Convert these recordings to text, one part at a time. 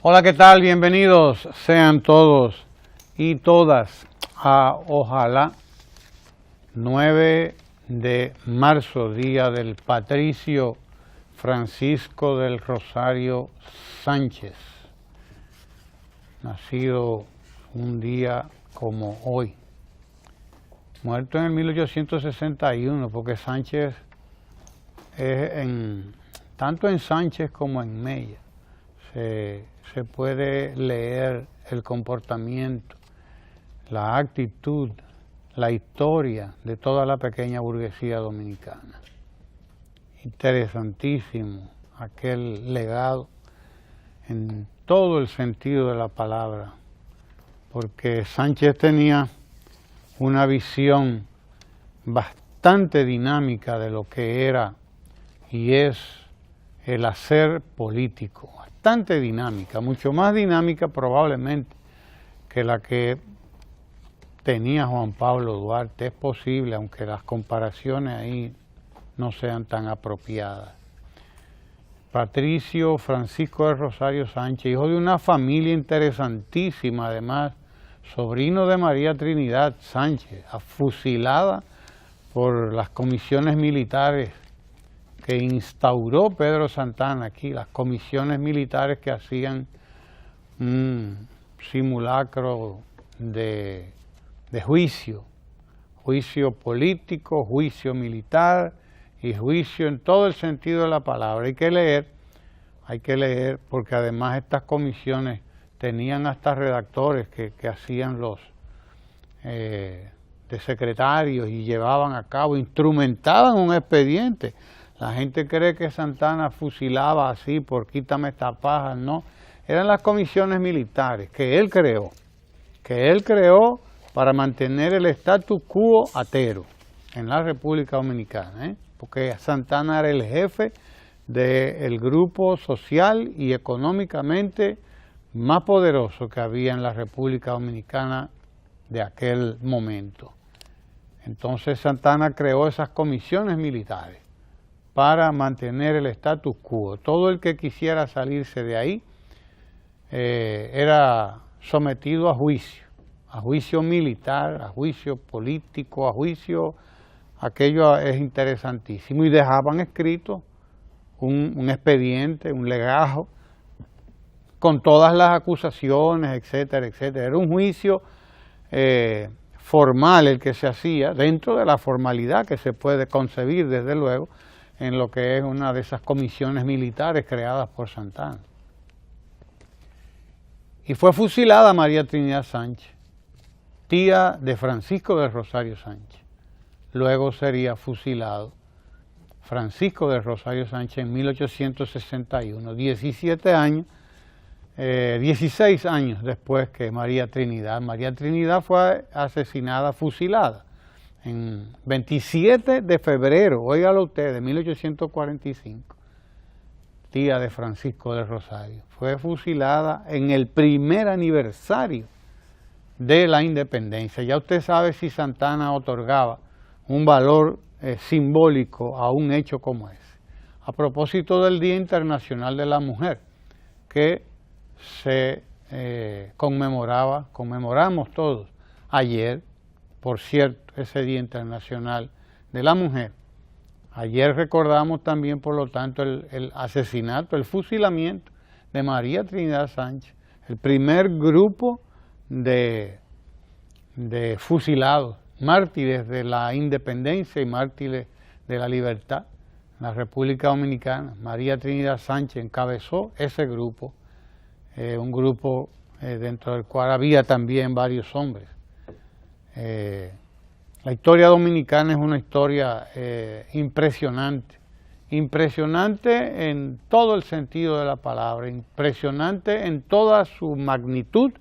Hola, ¿qué tal? Bienvenidos sean todos y todas a Ojalá, 9 de marzo, día del patricio Francisco del Rosario Sánchez, nacido un día como hoy, muerto en el 1861, porque Sánchez es tanto en Sánchez como en Mella. Se puede leer el comportamiento, la actitud, la historia de toda la pequeña burguesía dominicana. Interesantísimo aquel legado en todo el sentido de la palabra, porque Sánchez tenía una visión bastante dinámica de lo que era y es el hacer político, bastante dinámica, mucho más dinámica probablemente que la que tenía Juan Pablo Duarte. Es posible, aunque las comparaciones ahí no sean tan apropiadas. Patricio Francisco del Rosario Sánchez, hijo de una familia interesantísima, además, sobrino de María Trinidad Sánchez, fusilada por las comisiones militares que instauró Pedro Santana aquí, las comisiones militares que hacían un simulacro de juicio político, juicio militar y juicio en todo el sentido de la palabra. Hay que leer porque además estas comisiones tenían hasta redactores que hacían los de secretarios y llevaban a cabo, instrumentaban un expediente. La gente cree que Santana fusilaba así por quítame esta paja, no. Eran las comisiones militares que él creó para mantener el status quo atero en la República Dominicana, porque Santana era el jefe del grupo social y económicamente más poderoso que había en la República Dominicana de aquel momento. Entonces Santana creó esas comisiones militares para mantener el status quo. Todo el que quisiera salirse de ahí era sometido a juicio militar, a juicio político, a juicio, aquello es interesantísimo. Y dejaban escrito un expediente, un legajo, con todas las acusaciones, etcétera, etcétera. Era un juicio formal el que se hacía, dentro de la formalidad que se puede concebir, desde luego, en lo que es una de esas comisiones militares creadas por Santana. Y fue fusilada María Trinidad Sánchez, tía de Francisco del Rosario Sánchez. Luego sería fusilado Francisco del Rosario Sánchez en 1861, 16 años después que María Trinidad. María Trinidad fue asesinada, fusilada, en 27 de febrero, óigalo usted, de 1845, tía de Francisco del Rosario. Fue fusilada en el primer aniversario de la independencia. Ya usted sabe si Santana otorgaba un valor simbólico a un hecho como ese. A propósito del Día Internacional de la Mujer, que se conmemoramos todos ayer, por cierto, ese Día Internacional de la Mujer. Ayer recordamos también, por lo tanto, el asesinato, el fusilamiento de María Trinidad Sánchez, el primer grupo de fusilados, mártires de la independencia y mártires de la libertad en la República Dominicana. María Trinidad Sánchez encabezó ese grupo, un grupo dentro del cual había también varios hombres. La historia dominicana es una historia impresionante en todo el sentido de la palabra, impresionante en toda su magnitud,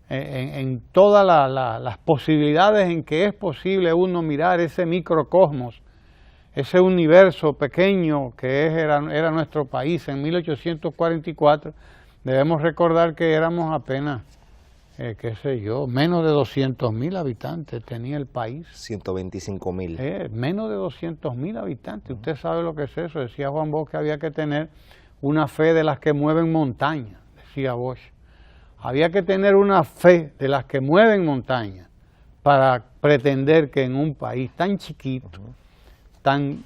en todas las posibilidades en que es posible uno mirar ese microcosmos, ese universo pequeño que era nuestro país en 1844. Debemos recordar que éramos apenas, menos de 200.000 habitantes tenía el país. 125.000. Menos de 200.000 habitantes. Usted sabe lo que es eso. Decía Juan Bosch que había que tener una fe de las que mueven montañas. decía Bosch. Había que tener una fe de las que mueven montañas para pretender que en un país tan chiquito, tan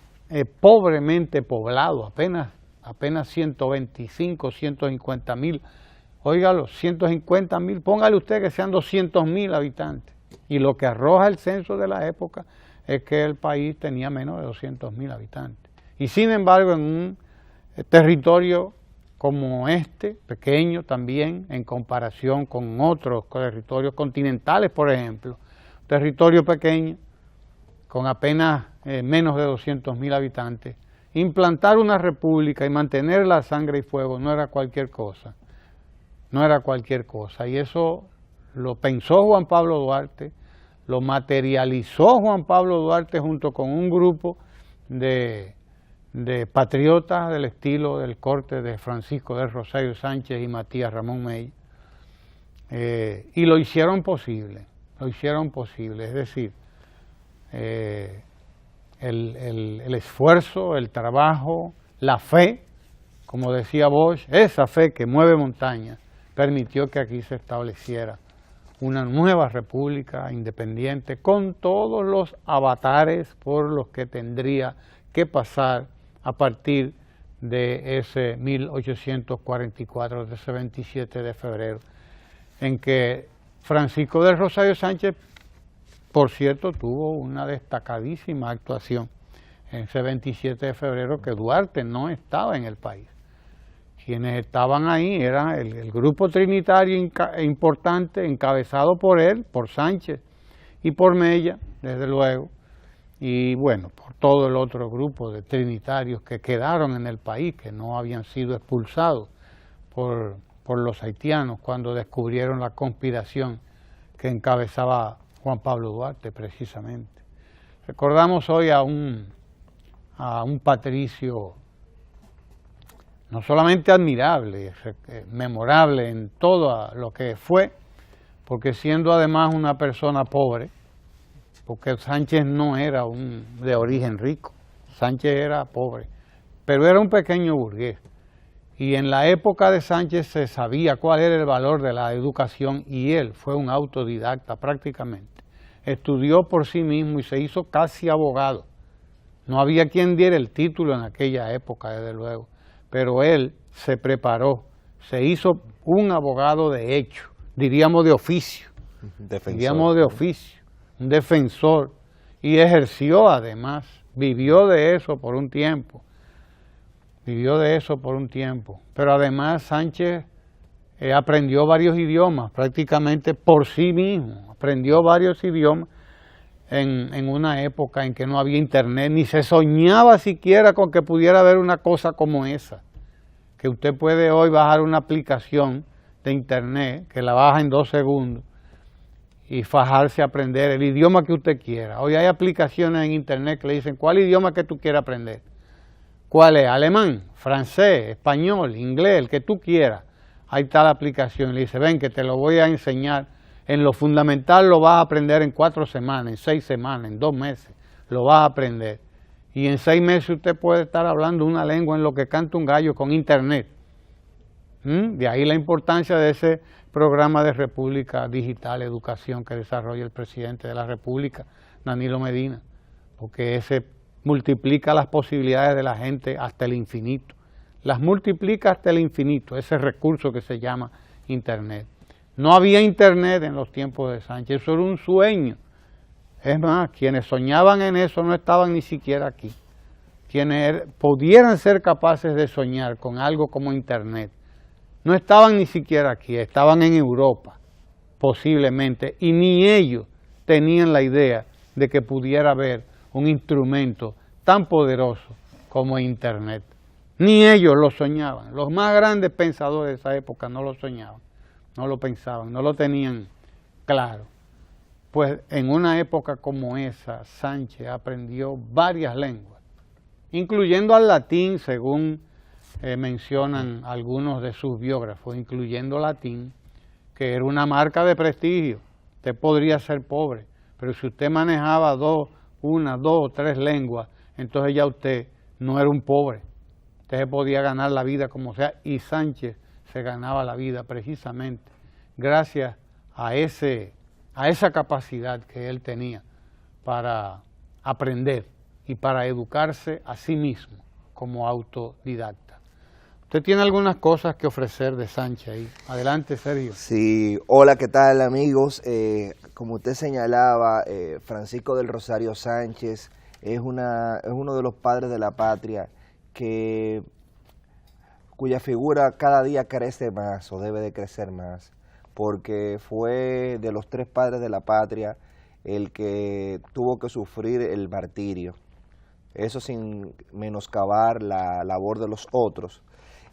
pobremente poblado, apenas 125, 150 mil, óigalo, 150 mil, póngale usted que sean 200.000 habitantes. Y lo que arroja el censo de la época es que el país tenía menos de 200.000 habitantes. Y sin embargo, en un territorio como este, pequeño también, en comparación con otros territorios continentales, por ejemplo, territorio pequeño, con apenas menos de 200.000 habitantes, implantar una república y mantener la sangre y fuego no era cualquier cosa, no era cualquier cosa. Y eso lo pensó Juan Pablo Duarte, lo materializó Juan Pablo Duarte junto con un grupo de patriotas del estilo del corte de Francisco del Rosario Sánchez y Matías Ramón Mella, y lo hicieron posible, es decir, el esfuerzo, el trabajo, la fe, como decía Bosch, esa fe que mueve montañas, permitió que aquí se estableciera una nueva república independiente con todos los avatares por los que tendría que pasar a partir de ese 1844, de ese 27 de febrero, en que Francisco del Rosario Sánchez, por cierto, tuvo una destacadísima actuación en ese 27 de febrero, que Duarte no estaba en el país. Quienes estaban ahí eran el grupo trinitario importante, encabezado por él, por Sánchez y por Mella, desde luego, y bueno, por todo el otro grupo de trinitarios que quedaron en el país, que no habían sido expulsados por los haitianos cuando descubrieron la conspiración que encabezaba Juan Pablo Duarte, precisamente. Recordamos hoy a un patricio no solamente admirable, memorable en todo lo que fue, porque siendo además una persona pobre, porque Sánchez no era de origen rico, Sánchez era pobre, pero era un pequeño burgués. Y en la época de Sánchez se sabía cuál era el valor de la educación y él fue un autodidacta prácticamente. Estudió por sí mismo y se hizo casi abogado. No había quien diera el título en aquella época, desde luego, pero él se preparó, se hizo un abogado de hecho, diríamos de oficio, un defensor, y ejerció además, vivió de eso por un tiempo, pero además Sánchez aprendió varios idiomas prácticamente por sí mismo, aprendió varios idiomas en una época en que no había internet, ni se soñaba siquiera con que pudiera haber una cosa como esa, que usted puede hoy bajar una aplicación de internet, que la baja en 2 segundos, y fajarse a aprender el idioma que usted quiera. Hoy hay aplicaciones en internet que le dicen, ¿cuál idioma que tú quieras aprender? ¿Cuál es? Alemán, francés, español, inglés, el que tú quieras. Ahí está la aplicación, le dice, ven que te lo voy a enseñar. En lo fundamental lo vas a aprender en 4 semanas, en 6 semanas, en 2 meses, lo vas a aprender. Y en 6 meses usted puede estar hablando una lengua en lo que canta un gallo con internet. De ahí la importancia de ese programa de República Digital Educación que desarrolla el presidente de la República, Danilo Medina, porque ese multiplica las posibilidades de la gente hasta el infinito. Las multiplica hasta el infinito, ese recurso que se llama internet. No había internet en los tiempos de Sánchez, eso era un sueño. Es más, quienes soñaban en eso no estaban ni siquiera aquí. Quienes pudieran ser capaces de soñar con algo como internet, no estaban ni siquiera aquí, estaban en Europa, posiblemente, y ni ellos tenían la idea de que pudiera haber un instrumento tan poderoso como internet. Ni ellos lo soñaban. Los más grandes pensadores de esa época no lo soñaban, no lo pensaban, no lo tenían claro. Pues en una época como esa, Sánchez aprendió varias lenguas, incluyendo al latín, según mencionan algunos de sus biógrafos, incluyendo latín, que era una marca de prestigio. Usted podría ser pobre, pero si usted manejaba 1, 2 o 3 lenguas, entonces ya usted no era un pobre. Usted se podía ganar la vida como sea, y Sánchez se ganaba la vida precisamente gracias a esa capacidad que él tenía para aprender y para educarse a sí mismo como autodidacta. Usted tiene algunas cosas que ofrecer de Sánchez ahí. Adelante, Sergio. Sí, hola, ¿qué tal, amigos? Como usted señalaba, Francisco del Rosario Sánchez es uno de los padres de la patria cuya figura cada día crece más o debe de crecer más, porque fue de los tres padres de la patria el que tuvo que sufrir el martirio, eso sin menoscabar la labor de los otros.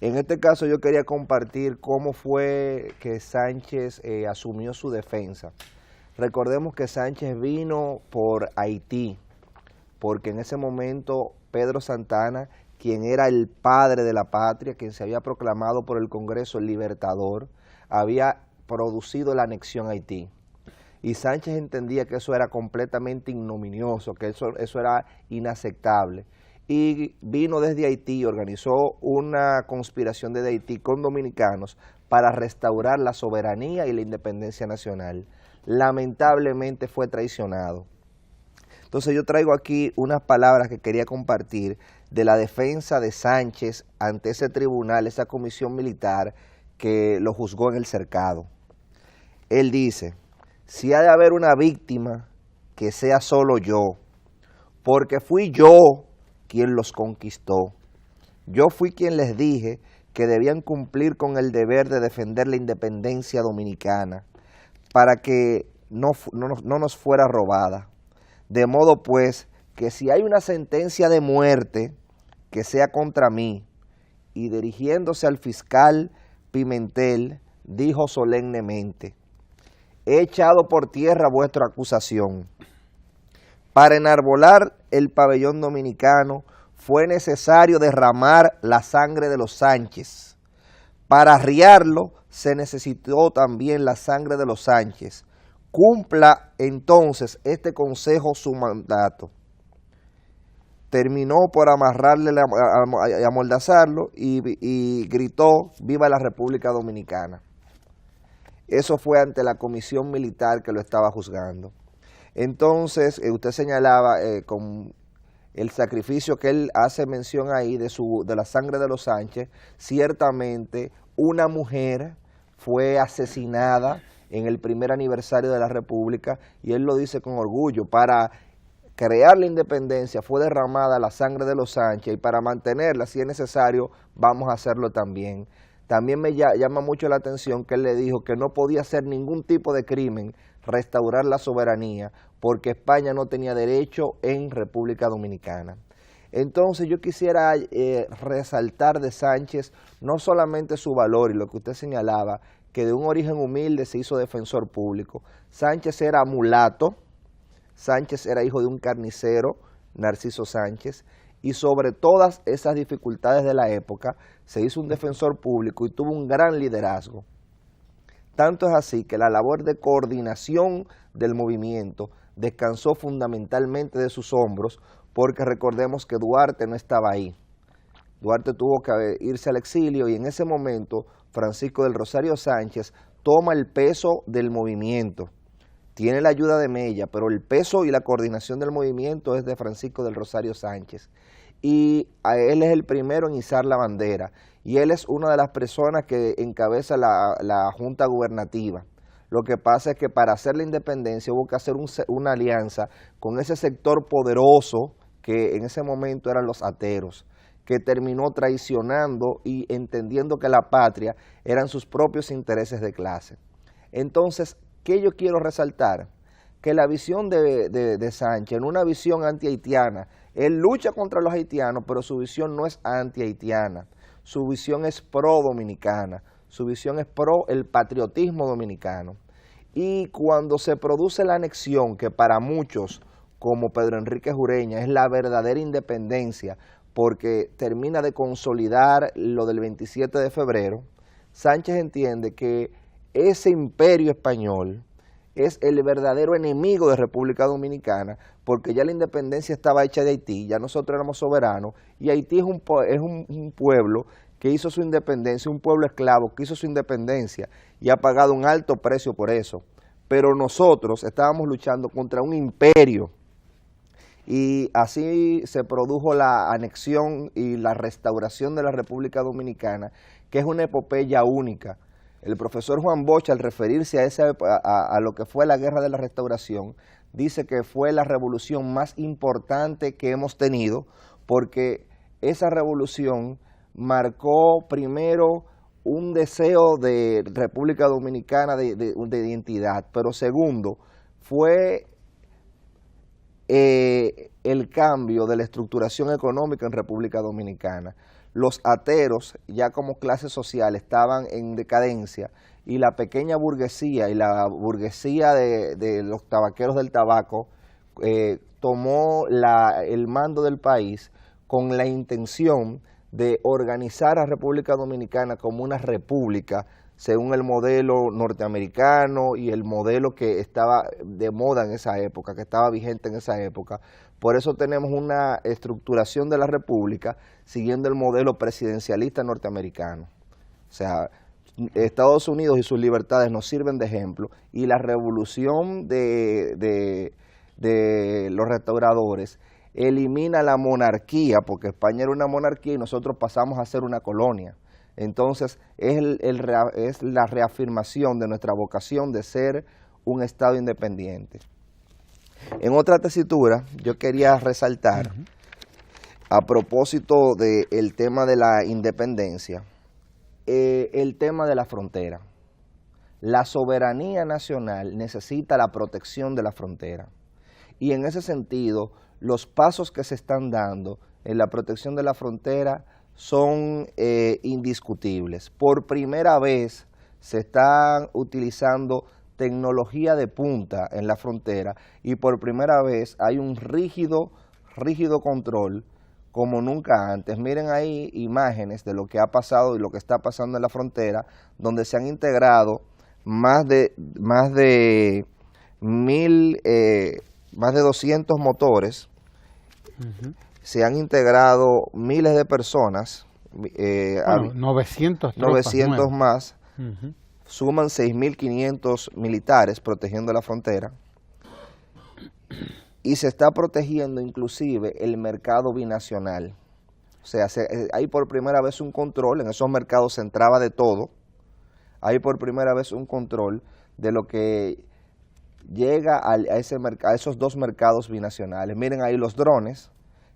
En este caso yo quería compartir cómo fue que Sánchez asumió su defensa. Recordemos que Sánchez vino por Haití, porque en ese momento Pedro Santana, quien era el padre de la patria, quien se había proclamado por el Congreso el libertador, había producido la anexión a Haití. Y Sánchez entendía que eso era completamente ignominioso, que eso era inaceptable. Y vino desde Haití, organizó una conspiración desde Haití con dominicanos para restaurar la soberanía y la independencia nacional. Lamentablemente fue traicionado. Entonces yo traigo aquí unas palabras que quería compartir de la defensa de Sánchez ante ese tribunal, esa comisión militar que lo juzgó en el cercado. Él dice: si ha de haber una víctima, que sea solo yo, porque fui yo quien los conquistó. Yo fui quien les dije que debían cumplir con el deber de defender la independencia dominicana para que no nos fuera robada. De modo pues que si hay una sentencia de muerte, que sea contra mí. Y dirigiéndose al fiscal Pimentel, dijo solemnemente: he echado por tierra vuestra acusación. Para enarbolar el pabellón dominicano fue necesario derramar la sangre de los Sánchez. Para arriarlo se necesitó también la sangre de los Sánchez. Cumpla entonces este consejo su mandato. Terminó por amarrarle, amordazarlo y gritó: viva la República Dominicana. Eso fue ante la comisión militar que lo estaba juzgando. Entonces, usted señalaba con el sacrificio que él hace mención ahí de la sangre de los Sánchez. Ciertamente una mujer fue asesinada en el primer aniversario de la República, y él lo dice con orgullo: para crear la independencia fue derramada la sangre de los Sánchez, y para mantenerla, si es necesario, vamos a hacerlo también. También me llama mucho la atención que él le dijo que no podía ser ningún tipo de crimen restaurar la soberanía, porque España no tenía derecho en República Dominicana. Entonces yo quisiera resaltar de Sánchez no solamente su valor y lo que usted señalaba, que de un origen humilde se hizo defensor público. Sánchez era mulato, Sánchez era hijo de un carnicero, Narciso Sánchez, y sobre todas esas dificultades de la época se hizo un defensor público y tuvo un gran liderazgo. Tanto es así que la labor de coordinación del movimiento descansó fundamentalmente de sus hombros, porque recordemos que Duarte no estaba ahí. Duarte tuvo que irse al exilio, y en ese momento Francisco del Rosario Sánchez toma el peso del movimiento. Tiene la ayuda de Mella, pero el peso y la coordinación del movimiento es de Francisco del Rosario Sánchez. Y a él es el primero en izar la bandera, y él es una de las personas que encabeza la Junta Gubernativa. Lo que pasa es que para hacer la independencia hubo que hacer una alianza con ese sector poderoso que en ese momento eran los ateros, que terminó traicionando y entendiendo que la patria eran sus propios intereses de clase. Entonces, ¿qué yo quiero resaltar? Que la visión de Sánchez, en una visión anti-haitiana, él lucha contra los haitianos, pero su visión no es anti-haitiana, su visión es pro-dominicana, su visión es pro el patriotismo dominicano. Y cuando se produce la anexión, que para muchos, como Pedro Enrique Ureña, es la verdadera independencia, porque termina de consolidar lo del 27 de febrero, Sánchez entiende que ese imperio español es el verdadero enemigo de República Dominicana, porque ya la independencia estaba hecha de Haití, ya nosotros éramos soberanos, y Haití es un pueblo que hizo su independencia, un pueblo esclavo que hizo su independencia y ha pagado un alto precio por eso. Pero nosotros estábamos luchando contra un imperio y así se produjo la anexión y la restauración de la República Dominicana, que es una epopeya única. El profesor Juan Bosch, al referirse a lo que fue la Guerra de la Restauración, dice que fue la revolución más importante que hemos tenido, porque esa revolución marcó primero un deseo de República Dominicana de identidad, pero segundo, fue el cambio de la estructuración económica en República Dominicana. Los ateros, ya como clase social, estaban en decadencia y la pequeña burguesía y la burguesía de los tabaqueros del tabaco tomó el mando del país con la intención de organizar a República Dominicana como una república según el modelo norteamericano y el modelo que estaba de moda en esa época, que estaba vigente en esa época. Por eso tenemos una estructuración de la república siguiendo el modelo presidencialista norteamericano. O sea, Estados Unidos y sus libertades nos sirven de ejemplo, y la revolución de los restauradores elimina la monarquía, porque España era una monarquía y nosotros pasamos a ser una colonia. Entonces es la reafirmación de nuestra vocación de ser un Estado independiente. En otra tesitura yo quería resaltar, a propósito del tema de la independencia, el tema de la frontera. La soberanía nacional necesita la protección de la frontera, y en ese sentido los pasos que se están dando en la protección de la frontera son indiscutibles. Por primera vez se están utilizando tecnología de punta en la frontera, y por primera vez hay un rígido control como nunca antes. Miren ahí imágenes de lo que ha pasado y lo que está pasando en la frontera, donde se han integrado más de 200 motores. Se han integrado miles de personas, 900 más, suman 6.500 militares protegiendo la frontera, y se está protegiendo inclusive el mercado binacional. O sea, hay por primera vez un control, en esos mercados se entraba de todo, hay por primera vez un control de lo que llega a esos dos mercados binacionales. Miren ahí los drones,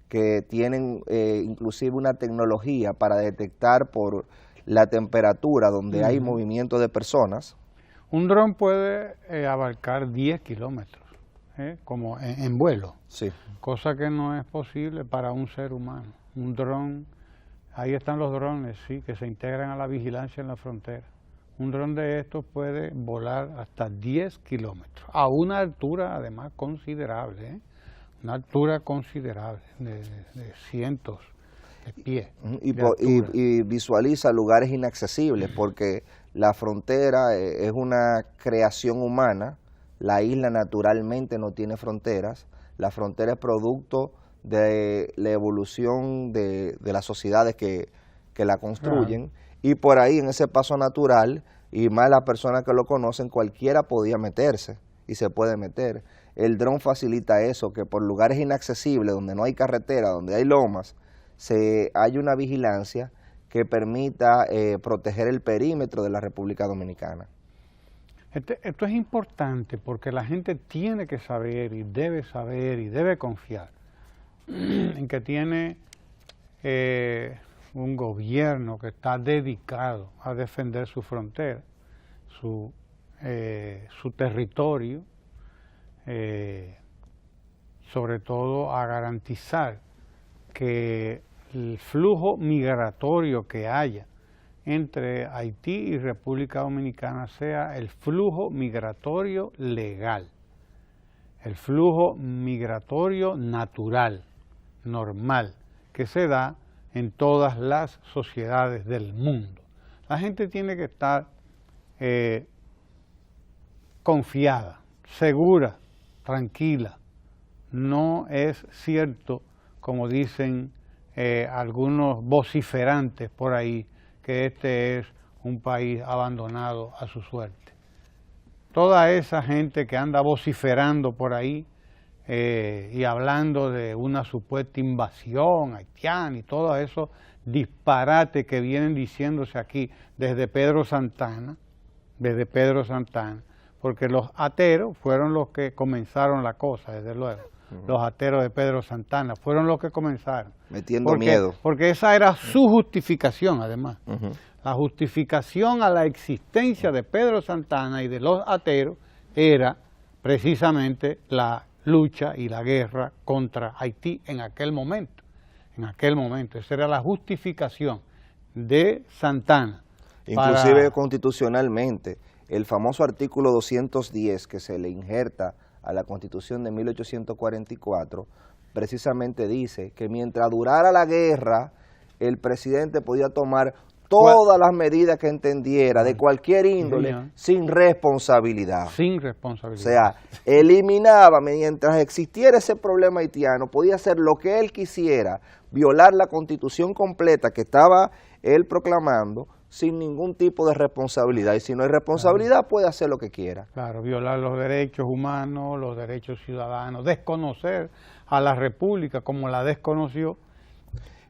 que tienen inclusive una tecnología para detectar por la temperatura donde hay movimiento de personas. Un dron puede abarcar 10 kilómetros, como en vuelo, sí, cosa que no es posible para un ser humano. Un dron, ahí están los drones, sí, que se integran a la vigilancia en la frontera. Un dron de estos puede volar hasta 10 kilómetros, a una altura además considerable, una altura considerable, de cientos de pies. Y visualiza lugares inaccesibles, porque la frontera es una creación humana. La isla naturalmente no tiene fronteras. La frontera es producto de la evolución de las sociedades que la construyen. Claro. Y por ahí, en ese paso natural, y más las personas que lo conocen, cualquiera podía meterse y se puede meter. El dron facilita eso, que por lugares inaccesibles, donde no hay carretera, donde hay lomas, hay una vigilancia que permita proteger el perímetro de la República Dominicana. Esto es importante porque la gente tiene que saber y debe confiar en que tiene un gobierno que está dedicado a defender su frontera, su territorio, sobre todo a garantizar que el flujo migratorio que haya entre Haití y República Dominicana sea el flujo migratorio legal, el flujo migratorio natural, normal, que se da en todas las sociedades del mundo. La gente tiene que estar confiada, segura, tranquila. No es cierto, como dicen algunos vociferantes por ahí, que este es un país abandonado a su suerte. Toda esa gente que anda vociferando por ahí y hablando de una supuesta invasión haitiana y todo eso disparate que vienen diciéndose aquí desde Pedro Santana, porque los ateros fueron los que comenzaron la cosa, desde luego. Los ateros de Pedro Santana fueron los que comenzaron. Metiendo miedo. Porque esa era su justificación, además. La justificación a la existencia de Pedro Santana y de los ateros era precisamente la lucha y la guerra contra Haití en aquel momento. Esa era la justificación de Santana. Inclusive constitucionalmente, el famoso artículo 210 que se le injerta a la Constitución de 1844, precisamente dice que mientras durara la guerra, el presidente podía tomar todas las medidas que entendiera, de cualquier índole, sin responsabilidad. Sin responsabilidad. O sea, eliminaba, mientras existiera ese problema haitiano, podía hacer lo que él quisiera, violar la Constitución completa que estaba él proclamando, sin ningún tipo de responsabilidad. Y si no hay responsabilidad, puede hacer lo que quiera. Claro, violar los derechos humanos, los derechos ciudadanos, desconocer a la República como la desconoció,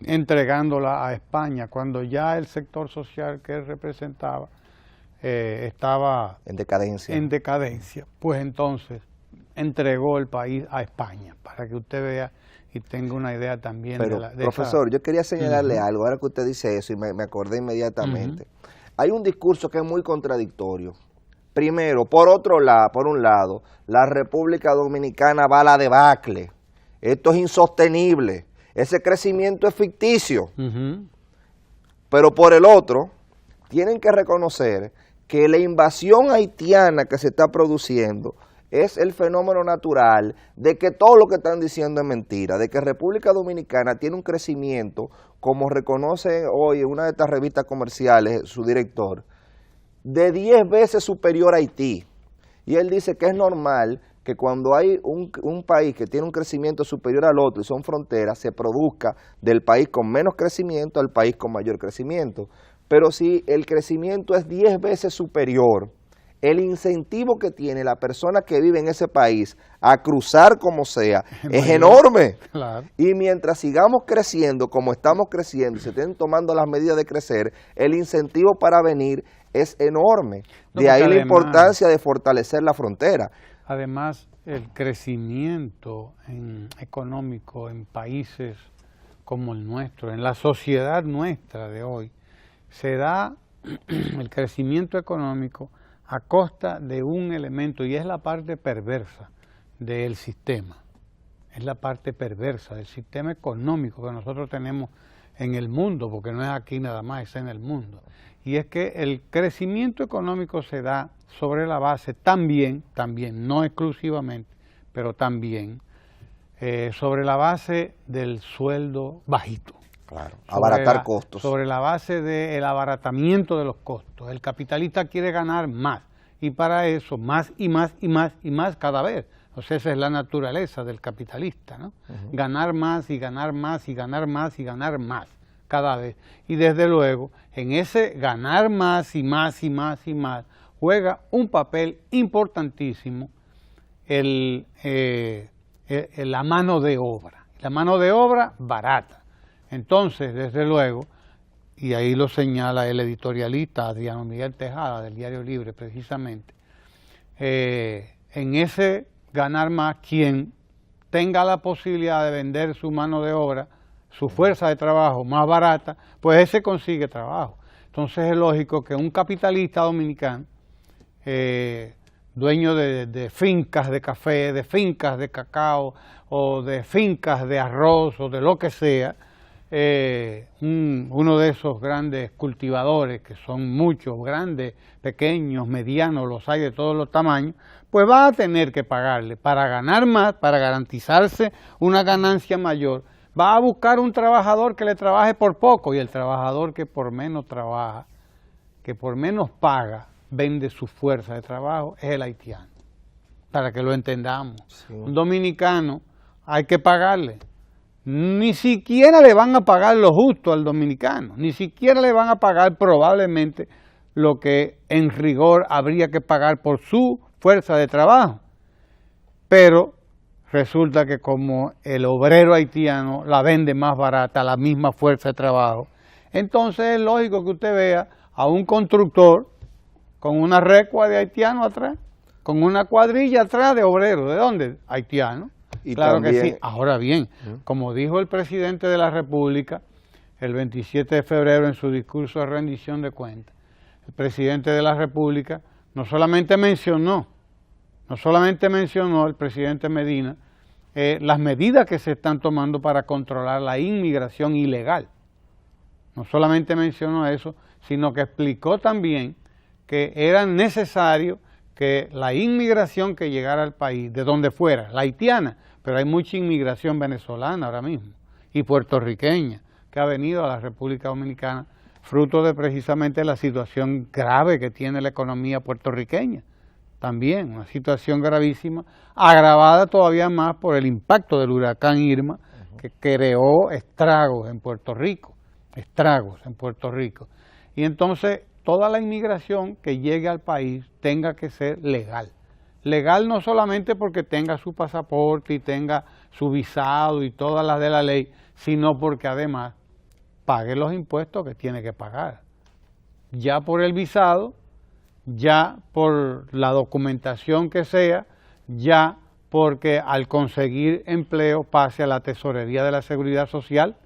entregándola a España, cuando ya el sector social que él representaba estaba en decadencia. Pues entonces entregó el país a España, para que usted vea y tenga una idea también. Pero, profesor, yo quería señalarle algo, ahora que usted dice eso, y me acordé inmediatamente. Hay un discurso que es muy contradictorio. Primero, por un lado, la República Dominicana va a la debacle. Esto es insostenible. Ese crecimiento es ficticio. Pero por el otro, tienen que reconocer que la invasión haitiana que se está produciendo es el fenómeno natural de que todo lo que están diciendo es mentira, de que República Dominicana tiene un crecimiento, como reconoce hoy en una de estas revistas comerciales su director, de 10 veces superior a Haití. Y él dice que es normal que cuando hay un país que tiene un crecimiento superior al otro y son fronteras, se produzca del país con menos crecimiento al país con mayor crecimiento. Pero si el crecimiento es 10 veces superior, el incentivo que tiene la persona que vive en ese país a cruzar como sea es enorme. Claro. Y mientras sigamos creciendo como estamos creciendo y se estén tomando las medidas de crecer, el incentivo para venir es enorme. De ahí la importancia de fortalecer la frontera. Además, el crecimiento económico en países como el nuestro, en la sociedad nuestra de hoy, se da el crecimiento económico a costa de un elemento, y es la parte perversa del sistema. Es la parte perversa del sistema económico que nosotros tenemos en el mundo, porque no es aquí nada más, es en el mundo. Y es que el crecimiento económico se da sobre la base también, no exclusivamente, pero también sobre la base del sueldo bajito. Claro, abaratar costos. Sobre la base del abaratamiento de los costos. El capitalista quiere ganar más, y para eso más y más y más y más cada vez. O sea, esa es la naturaleza del capitalista, ¿no? Ganar más y ganar más y ganar más y ganar más cada vez. Y desde luego, en ese ganar más y más y más y más, juega un papel importantísimo la mano de obra. La mano de obra barata. Entonces, desde luego, y ahí lo señala el editorialista Adriano Miguel Tejada del Diario Libre precisamente, en ese ganar más, quien tenga la posibilidad de vender su mano de obra, su fuerza de trabajo más barata, pues ese consigue trabajo. Entonces es lógico que un capitalista dominicano, dueño de fincas de café, de fincas de cacao, o de fincas de arroz, o de lo que sea, uno de esos grandes cultivadores, que son muchos, grandes, pequeños, medianos, los hay de todos los tamaños, pues va a tener que pagarle para ganar más, para garantizarse una ganancia mayor. Va a buscar un trabajador que le trabaje por poco, y el trabajador que por menos trabaja, que por menos paga, vende su fuerza de trabajo, es el haitiano, para que lo entendamos. Sí. Un dominicano hay que pagarle. ni siquiera le van a pagar lo justo al dominicano, ni siquiera le van a pagar probablemente lo que en rigor habría que pagar por su fuerza de trabajo. Pero resulta que como el obrero haitiano la vende más barata, la misma fuerza de trabajo, entonces es lógico que usted vea a un constructor con una recua de haitiano atrás, con una cuadrilla atrás de obreros. ¿De dónde? Haitiano. Y claro también, que sí. Ahora bien, como dijo el presidente de la República el 27 de febrero en su discurso de rendición de cuentas, el presidente de la República no solamente mencionó el presidente Medina las medidas que se están tomando para controlar la inmigración ilegal. No solamente mencionó eso, sino que explicó también que era necesario que la inmigración que llegara al país, de donde fuera, la haitiana, pero hay mucha inmigración venezolana ahora mismo, y puertorriqueña, que ha venido a la República Dominicana, fruto de precisamente la situación grave que tiene la economía puertorriqueña. También una situación gravísima, agravada todavía más por el impacto del huracán Irma, que creó estragos en Puerto Rico. Y entonces toda la inmigración que llegue al país tenga que ser legal. Legal no solamente porque tenga su pasaporte y tenga su visado y todas las de la ley, sino porque además pague los impuestos que tiene que pagar. Ya por el visado, ya por la documentación que sea, ya porque al conseguir empleo pase a la Tesorería de la Seguridad Social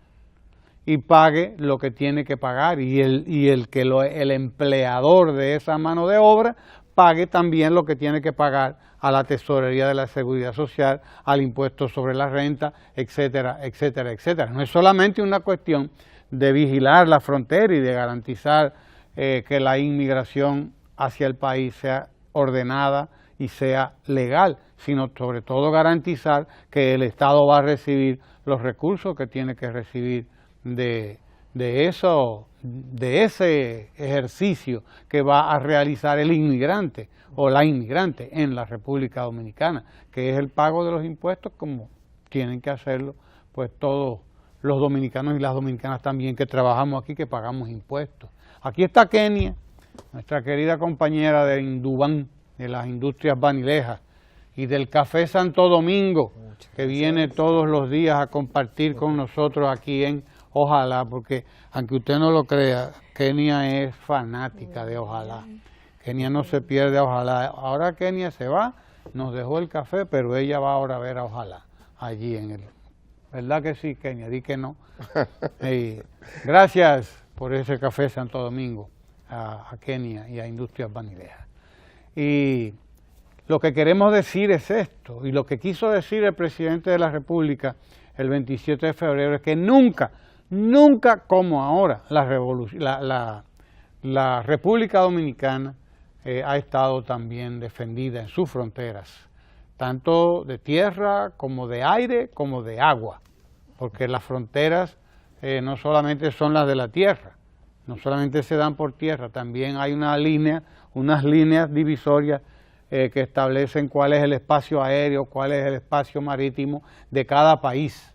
y pague lo que tiene que pagar, y el empleador de esa mano de obra pague también lo que tiene que pagar a la Tesorería de la Seguridad Social, al impuesto sobre la renta, etcétera, etcétera, etcétera. No es solamente una cuestión de vigilar la frontera y de garantizar que la inmigración hacia el país sea ordenada y sea legal, sino sobre todo garantizar que el Estado va a recibir los recursos que tiene que recibir de ese ejercicio que va a realizar el inmigrante o la inmigrante en la República Dominicana, que es el pago de los impuestos como tienen que hacerlo pues todos los dominicanos y las dominicanas también que trabajamos aquí, que pagamos impuestos. Aquí está Kenia, nuestra querida compañera de Indubán, de las industrias vanilejas, y del Café Santo Domingo, que viene todos los días a compartir con nosotros aquí en Ojalá, porque aunque usted no lo crea, Kenia es fanática de Ojalá. Kenia no se pierde a Ojalá. Ahora Kenia se va, nos dejó el café, pero ella va ahora a ver a Ojalá, allí en el... ¿Verdad que sí, Kenia? Di que no. Gracias por ese Café Santo Domingo a Kenia y a Industrias Vanilejas. Y lo que queremos decir es esto, y lo que quiso decir el presidente de la República el 27 de febrero es que nunca como ahora la República Dominicana ha estado también defendida en sus fronteras, tanto de tierra como de aire como de agua, porque las fronteras no solamente son las de la tierra, no solamente se dan por tierra, también hay unas líneas divisorias que establecen cuál es el espacio aéreo, cuál es el espacio marítimo de cada país,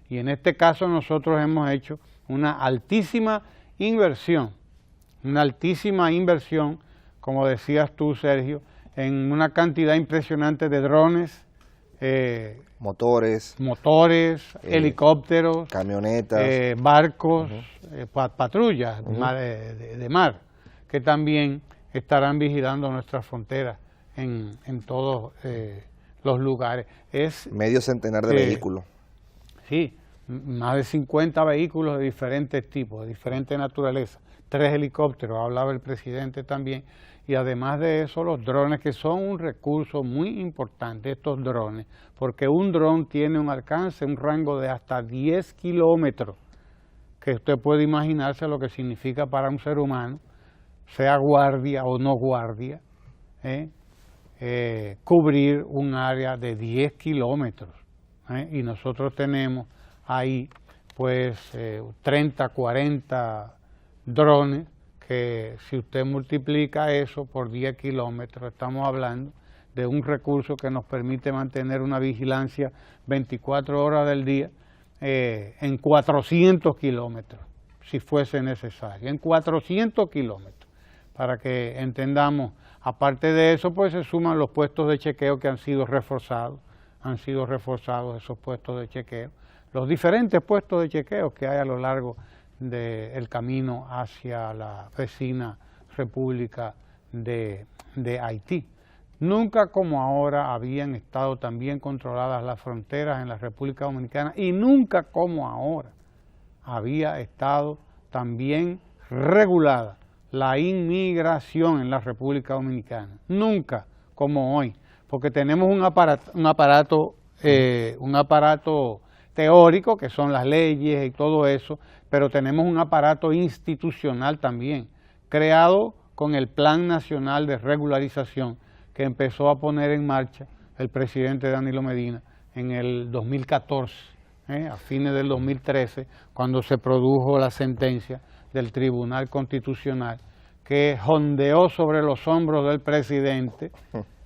y en este caso nosotros hemos hecho una altísima inversión, como decías tú, Sergio, en una cantidad impresionante de drones, motores, helicópteros, camionetas, barcos, patrullas de mar, que también estarán vigilando nuestras fronteras en todos los lugares. Es medio centenar de vehículos. Sí, más de 50 vehículos de diferentes tipos, de diferente naturaleza, 3 helicópteros, hablaba el presidente también, y además de eso los drones, que son un recurso muy importante, estos drones, porque un dron tiene un alcance, un rango de hasta 10 kilómetros, que usted puede imaginarse lo que significa para un ser humano, sea guardia o no guardia, cubrir un área de 10 kilómetros. Y nosotros tenemos ahí pues 30, 40 drones, que si usted multiplica eso por 10 kilómetros, estamos hablando de un recurso que nos permite mantener una vigilancia 24 horas del día en 400 kilómetros, si fuese necesario, en 400 kilómetros, para que entendamos. Aparte de eso, pues se suman los puestos de chequeo que han sido reforzados esos puestos de chequeo, los diferentes puestos de chequeo que hay a lo largo del camino hacia la vecina República de Haití. Nunca como ahora habían estado tan bien controladas las fronteras en la República Dominicana y nunca como ahora había estado tan bien regulada la inmigración en la República Dominicana. Nunca como hoy, porque tenemos un aparato teórico, que son las leyes y todo eso, pero tenemos un aparato institucional también, creado con el Plan Nacional de Regularización que empezó a poner en marcha el presidente Danilo Medina en el 2014, a fines del 2013, cuando se produjo la sentencia del Tribunal Constitucional que jondeó sobre los hombros del presidente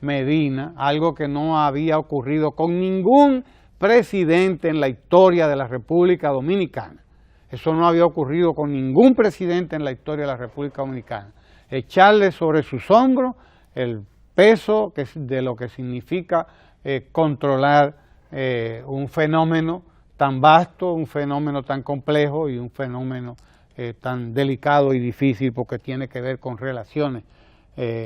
Medina, algo que no había ocurrido con ningún presidente en la historia de la República Dominicana. Eso no había ocurrido con ningún presidente en la historia de la República Dominicana. Echarle sobre sus hombros el peso de lo que significa controlar un fenómeno tan vasto, un fenómeno tan complejo y un fenómeno tan delicado y difícil, porque tiene que ver con relaciones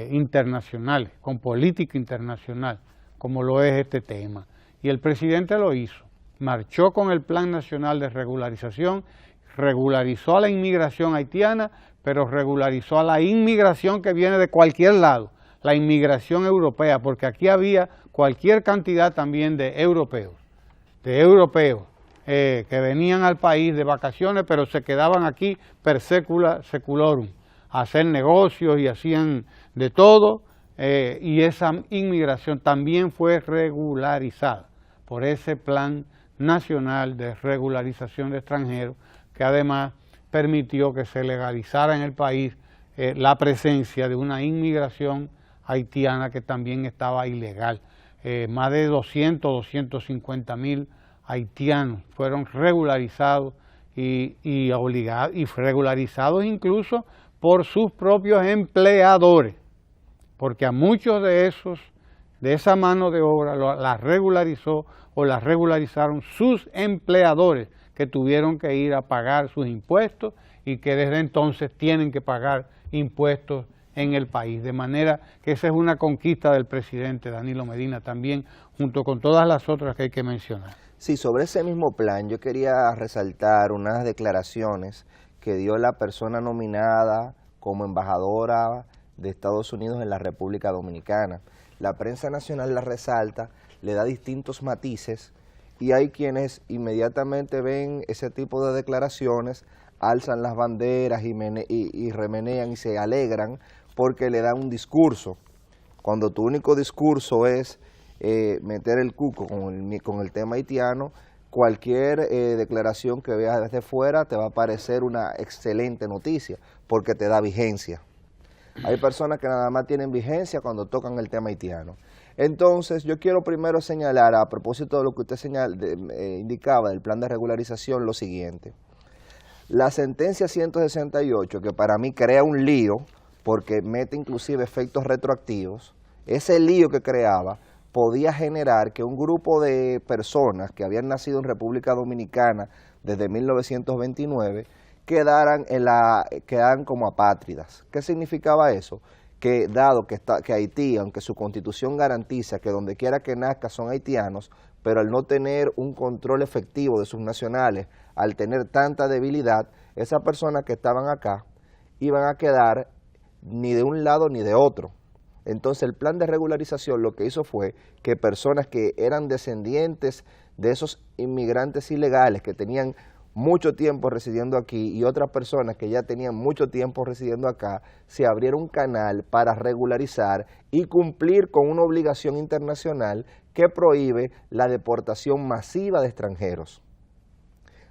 internacionales, con política internacional, como lo es este tema. Y el presidente lo hizo, marchó con el Plan Nacional de Regularización, regularizó a la inmigración haitiana, pero regularizó a la inmigración que viene de cualquier lado, la inmigración europea, porque aquí había cualquier cantidad también de europeos que venían al país de vacaciones, pero se quedaban aquí per secula seculorum, a hacer negocios y hacían de todo, y esa inmigración también fue regularizada por ese Plan Nacional de Regularización de Extranjeros, que además permitió que se legalizara en el país la presencia de una inmigración haitiana que también estaba ilegal. Más de 250 mil haitianos fueron regularizados y regularizados incluso por sus propios empleadores, porque a muchos de esa mano de obra la regularizó o la regularizaron sus empleadores, que tuvieron que ir a pagar sus impuestos y que desde entonces tienen que pagar impuestos en el país. De manera que esa es una conquista del presidente Danilo Medina también, junto con todas las otras que hay que mencionar. Sí, sobre ese mismo plan yo quería resaltar unas declaraciones que dio la persona nominada como embajadora de Estados Unidos en la República Dominicana. La prensa nacional la resalta, le da distintos matices, y hay quienes inmediatamente ven ese tipo de declaraciones, alzan las banderas y remenean y se alegran porque le dan un discurso. Cuando tu único discurso es meter el cuco con el tema haitiano, cualquier declaración que veas desde fuera te va a parecer una excelente noticia porque te da vigencia. Hay personas que nada más tienen vigencia cuando tocan el tema haitiano. Entonces, yo quiero primero señalar, a propósito de lo que usted indicaba del plan de regularización, lo siguiente. La sentencia 168, que para mí crea un lío, porque mete inclusive efectos retroactivos, ese lío que creaba podía generar que un grupo de personas que habían nacido en República Dominicana desde 1929 quedaran como apátridas. ¿Qué significaba eso? Que dado que Haití, aunque su constitución garantiza que donde quiera que nazca son haitianos, pero al no tener un control efectivo de sus nacionales, al tener tanta debilidad, esas personas que estaban acá iban a quedar ni de un lado ni de otro. Entonces el plan de regularización lo que hizo fue que personas que eran descendientes de esos inmigrantes ilegales que tenían mucho tiempo residiendo aquí y otras personas que ya tenían mucho tiempo residiendo acá, se abriera un canal para regularizar y cumplir con una obligación internacional que prohíbe la deportación masiva de extranjeros.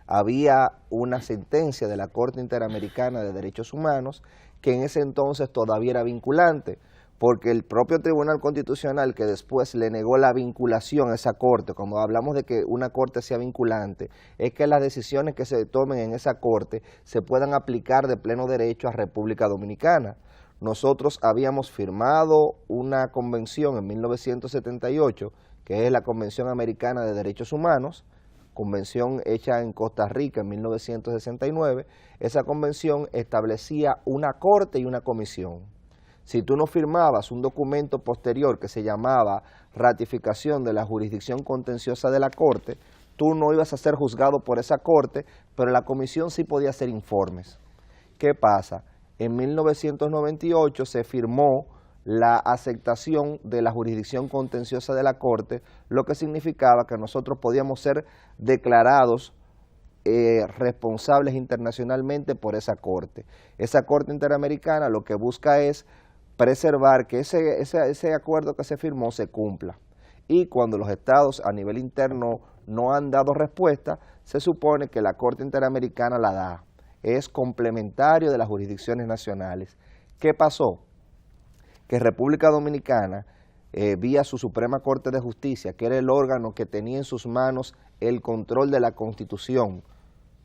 Había una sentencia de la Corte Interamericana de Derechos Humanos que en ese entonces todavía era vinculante, porque el propio Tribunal Constitucional, que después le negó la vinculación a esa Corte, cuando hablamos de que una Corte sea vinculante, es que las decisiones que se tomen en esa Corte se puedan aplicar de pleno derecho a República Dominicana. Nosotros habíamos firmado una convención en 1978, que es la Convención Americana de Derechos Humanos, convención hecha en Costa Rica en 1969. Esa convención establecía una Corte y una comisión. Si tú no firmabas un documento posterior que se llamaba ratificación de la jurisdicción contenciosa de la Corte, tú no ibas a ser juzgado por esa Corte, pero la comisión sí podía hacer informes. ¿Qué pasa? En 1998 se firmó la aceptación de la jurisdicción contenciosa de la Corte, lo que significaba que nosotros podíamos ser declarados responsables internacionalmente por esa Corte. Esa Corte Interamericana lo que busca es preservar que ese acuerdo que se firmó se cumpla. Y cuando los estados a nivel interno no han dado respuesta, se supone que la Corte Interamericana la da. Es complementario de las jurisdicciones nacionales. ¿Qué pasó? Que República Dominicana, vía su Suprema Corte de Justicia, que era el órgano que tenía en sus manos el control de la Constitución.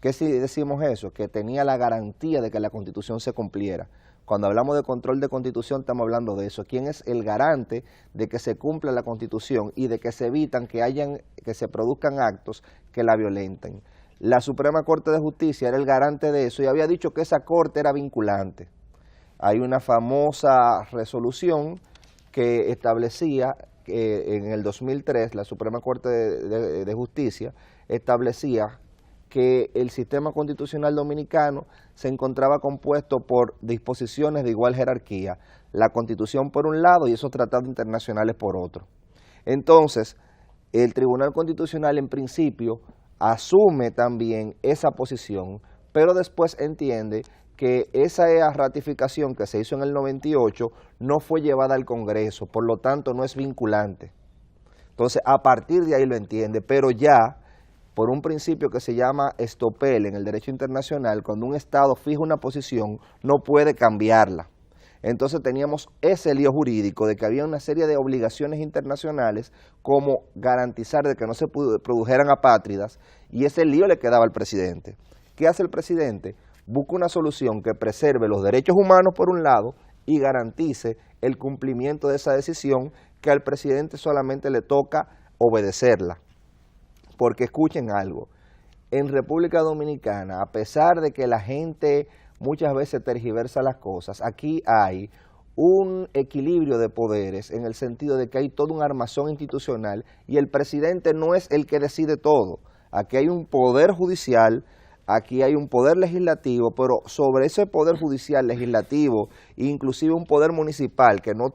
¿Qué si decimos eso? Que tenía la garantía de que la Constitución se cumpliera. Cuando hablamos de control de Constitución estamos hablando de eso. ¿Quién es el garante de que se cumpla la Constitución y de que se evitan que se produzcan actos que la violenten? La Suprema Corte de Justicia era el garante de eso y había dicho que esa Corte era vinculante. Hay una famosa resolución que establecía que en el 2003 la Suprema Corte de Justicia establecía que el sistema constitucional dominicano se encontraba compuesto por disposiciones de igual jerarquía, la Constitución por un lado y esos tratados internacionales por otro. Entonces, el Tribunal Constitucional en principio asume también esa posición, pero después entiende que esa ratificación que se hizo en el 98 no fue llevada al Congreso, por lo tanto no es vinculante. Entonces, a partir de ahí lo entiende, pero ya por un principio que se llama estopel en el derecho internacional, cuando un Estado fija una posición, no puede cambiarla. Entonces teníamos ese lío jurídico de que había una serie de obligaciones internacionales como garantizar de que no se produjeran apátridas, y ese lío le quedaba al presidente. ¿Qué hace el presidente? Busca una solución que preserve los derechos humanos por un lado y garantice el cumplimiento de esa decisión, que al presidente solamente le toca obedecerla. Porque escuchen algo, en República Dominicana, a pesar de que la gente muchas veces tergiversa las cosas, aquí hay un equilibrio de poderes en el sentido de que hay todo un armazón institucional y el presidente no es el que decide todo. Aquí hay un poder judicial, aquí hay un poder legislativo, pero sobre ese poder judicial, legislativo, inclusive un poder municipal, que no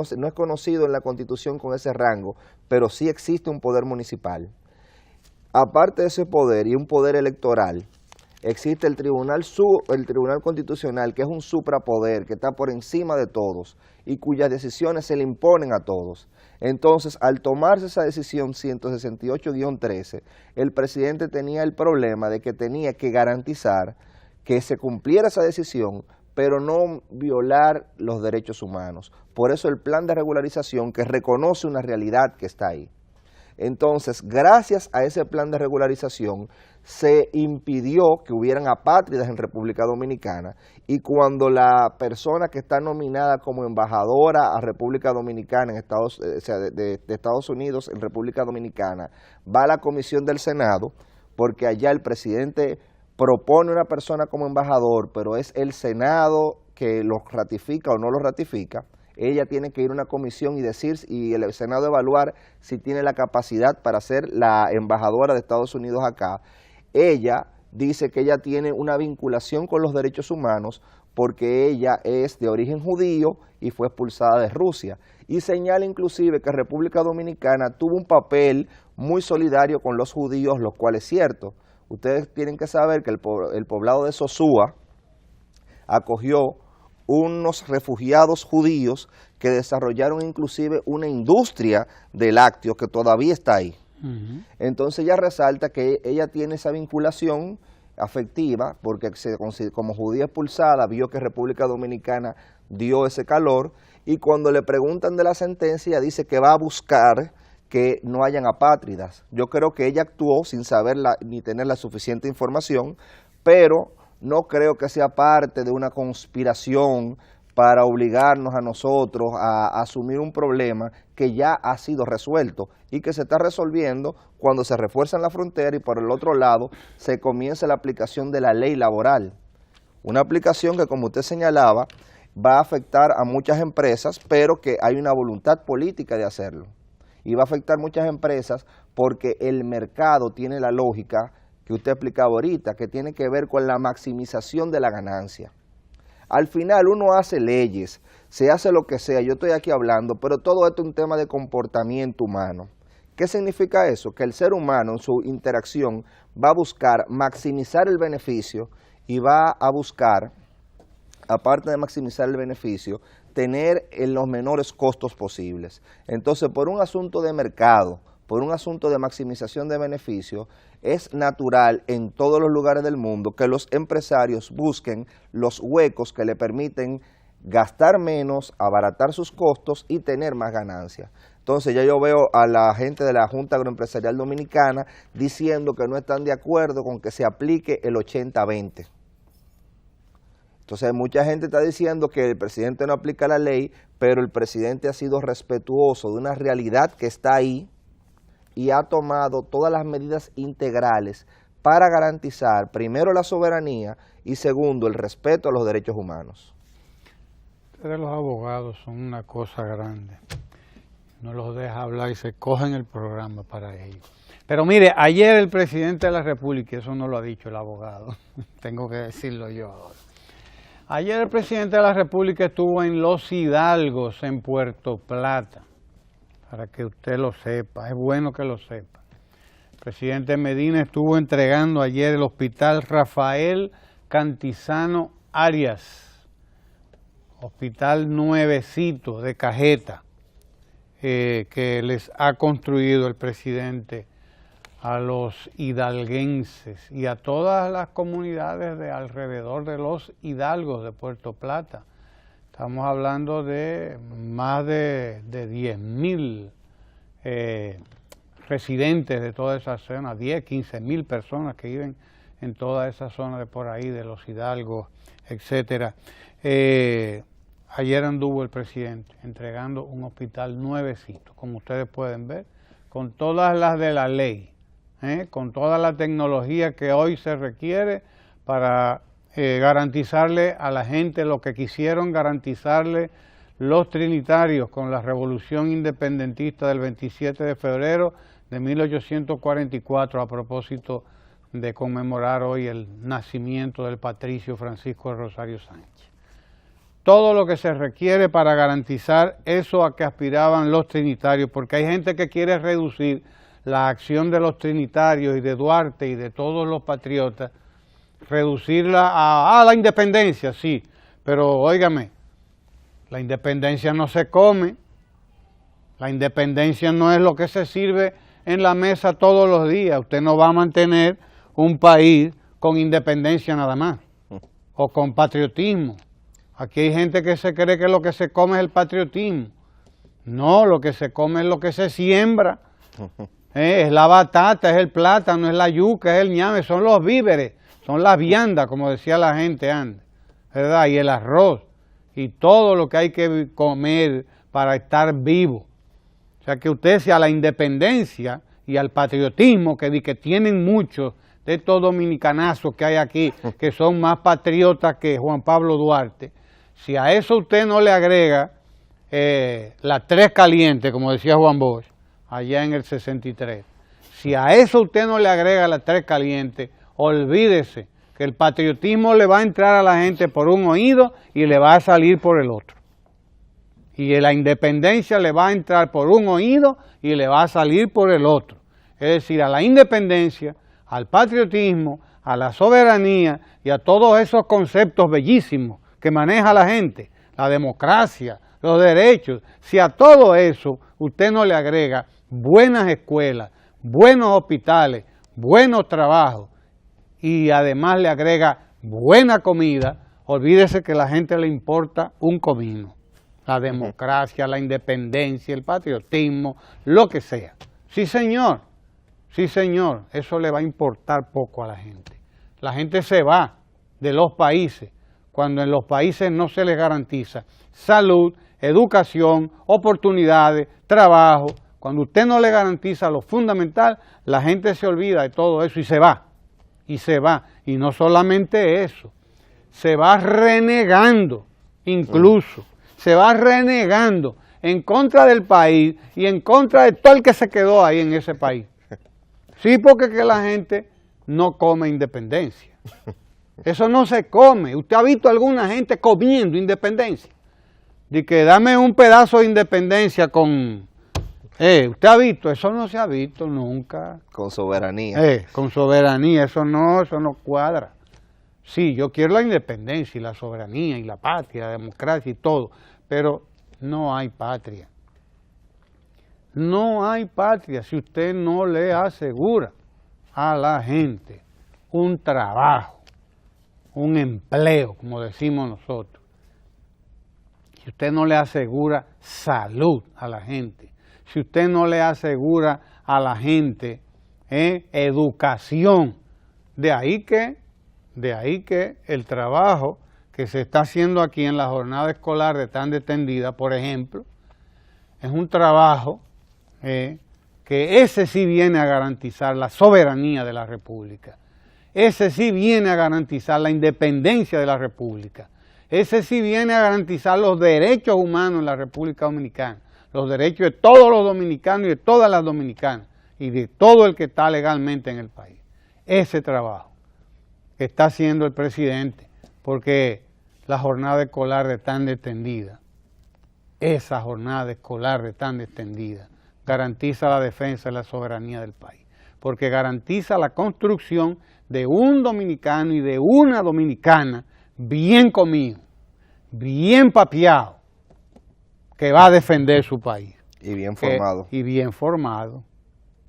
es conocido en la Constitución con ese rango, pero sí existe un poder municipal. Aparte de ese poder y un poder electoral, existe el Tribunal Constitucional, que es un suprapoder, que está por encima de todos y cuyas decisiones se le imponen a todos. Entonces, al tomarse esa decisión 168-13, el presidente tenía el problema de que tenía que garantizar que se cumpliera esa decisión, pero no violar los derechos humanos. Por eso el plan de regularización, que reconoce una realidad que está ahí. Entonces, gracias a ese plan de regularización, se impidió que hubieran apátridas en República Dominicana, y cuando la persona que está nominada como embajadora a República Dominicana, de Estados Unidos en República Dominicana, va a la comisión del Senado, porque allá el presidente propone una persona como embajador, pero es el Senado que lo ratifica o no lo ratifica, ella tiene que ir a una comisión y el Senado evaluar si tiene la capacidad para ser la embajadora de Estados Unidos acá. Ella dice que ella tiene una vinculación con los derechos humanos porque ella es de origen judío y fue expulsada de Rusia. Y señala inclusive que República Dominicana tuvo un papel muy solidario con los judíos, lo cual es cierto. Ustedes tienen que saber que el poblado de Sosúa acogió unos refugiados judíos que desarrollaron inclusive una industria de lácteos que todavía está ahí. Entonces ella resalta que ella tiene esa vinculación afectiva porque como judía expulsada vio que República Dominicana dio ese calor y cuando le preguntan de la sentencia dice que va a buscar que no hayan apátridas. Yo creo que ella actuó sin saber ni tener la suficiente información, pero no creo que sea parte de una conspiración para obligarnos a nosotros a asumir un problema que ya ha sido resuelto y que se está resolviendo cuando se refuerza en la frontera y por el otro lado se comienza la aplicación de la ley laboral. Una aplicación que, como usted señalaba, va a afectar a muchas empresas, pero que hay una voluntad política de hacerlo. Y va a afectar muchas empresas porque el mercado tiene la lógica que usted explicaba ahorita, que tiene que ver con la maximización de la ganancia. Al final uno hace leyes, se hace lo que sea, yo estoy aquí hablando, pero todo esto es un tema de comportamiento humano. ¿Qué significa eso? Que el ser humano en su interacción va a buscar maximizar el beneficio y va a buscar, aparte de maximizar el beneficio, tener en los menores costos posibles. Entonces, por un asunto de mercado, por un asunto de maximización de beneficio, es natural en todos los lugares del mundo que los empresarios busquen los huecos que le permiten gastar menos, abaratar sus costos y tener más ganancias. Entonces ya yo veo a la gente de la Junta Agroempresarial Dominicana diciendo que no están de acuerdo con que se aplique el 80-20. Entonces mucha gente está diciendo que el presidente no aplica la ley, pero el presidente ha sido respetuoso de una realidad que está ahí y ha tomado todas las medidas integrales para garantizar, primero, la soberanía y segundo, el respeto a los derechos humanos. Ustedes los abogados son una cosa grande. No los deja hablar y se cogen el programa para ellos. Pero mire, ayer el presidente de la República, eso no lo ha dicho el abogado, tengo que decirlo yo ahora. Ayer el presidente de la República estuvo en Los Hidalgos, en Puerto Plata, para que usted lo sepa, es bueno que lo sepa. El presidente Medina estuvo entregando ayer el hospital Rafael Cantizano Arias, hospital nuevecito de cajeta, que les ha construido el presidente a los hidalguenses y a todas las comunidades de alrededor de Los Hidalgos de Puerto Plata. Estamos hablando de más de 10.000 residentes de toda esa zona, 10, 15.000 personas que viven en toda esa zona de por ahí, de Los Hidalgos, etcétera. Ayer anduvo el presidente entregando un hospital nuevecito, como ustedes pueden ver, con todas las de la ley, con toda la tecnología que hoy se requiere para garantizarle a la gente lo que quisieron garantizarle los trinitarios con la revolución independentista del 27 de febrero de 1844, a propósito de conmemorar hoy el nacimiento del patricio Francisco de Rosario Sánchez. Todo lo que se requiere para garantizar eso a que aspiraban los trinitarios, porque hay gente que quiere reducir la acción de los trinitarios y de Duarte y de todos los patriotas, reducirla a la independencia, sí, pero óigame, la independencia no se come, la independencia no es lo que se sirve en la mesa todos los días. Usted no va a mantener un país con independencia nada más, o con patriotismo. Aquí hay gente que se cree que lo que se come es el patriotismo. No, lo que se come es lo que se siembra. Es la batata, es el plátano, es la yuca, es el ñame, son los víveres, son las viandas, como decía la gente antes, ¿verdad? Y el arroz, y todo lo que hay que comer para estar vivo. O sea que usted, sea la independencia y al patriotismo, que tienen muchos de estos dominicanazos que hay aquí, que son más patriotas que Juan Pablo Duarte, si a eso usted no le agrega las tres calientes, como decía Juan Bosch, allá en el 63, si a eso usted no le agrega las tres calientes, olvídese que el patriotismo le va a entrar a la gente por un oído y le va a salir por el otro. Y la independencia le va a entrar por un oído y le va a salir por el otro. Es decir, a la independencia, al patriotismo, a la soberanía y a todos esos conceptos bellísimos que maneja la gente, la democracia, los derechos, si a todo eso usted no le agrega buenas escuelas, buenos hospitales, buenos trabajos y además le agrega buena comida, olvídese que a la gente le importa un comino. la democracia, la independencia, el patriotismo, lo que sea. Sí, señor, eso le va a importar poco a la gente. La gente se va de los países cuando en los países no se les garantiza salud, educación, oportunidades, trabajo. Cuando usted no le garantiza lo fundamental, la gente se olvida de todo eso y se va. Y no solamente eso, se va renegando incluso, se va renegando en contra del país y en contra de todo el que se quedó ahí en ese país. Sí, porque que la gente no come independencia. Eso no se come. ¿Usted ha visto a alguna gente comiendo independencia? De que dame un pedazo de independencia con... ¿usted ha visto? Eso no se ha visto nunca. Con soberanía. Con soberanía, eso no cuadra. Sí, yo quiero la independencia y la soberanía y la patria, la democracia y todo, pero no hay patria. No hay patria si usted no le asegura a la gente un trabajo, un empleo, como decimos nosotros. Si usted no le asegura salud a la gente, si usted no le asegura a la gente educación, de ahí que el trabajo que se está haciendo aquí en la jornada escolar de tan detendida, por ejemplo, es un trabajo que ese sí viene a garantizar la soberanía de la República, ese sí viene a garantizar la independencia de la República, ese sí viene a garantizar los derechos humanos en la República Dominicana, los derechos de todos los dominicanos y de todas las dominicanas y de todo el que está legalmente en el país. Ese trabajo que está haciendo el presidente, porque la jornada escolar de tan extendida, esa jornada escolar de tan extendida, garantiza la defensa de la soberanía del país, porque garantiza la construcción de un dominicano y de una dominicana bien comido, bien papiado, que va a defender su país. Y bien formado. Y bien formado,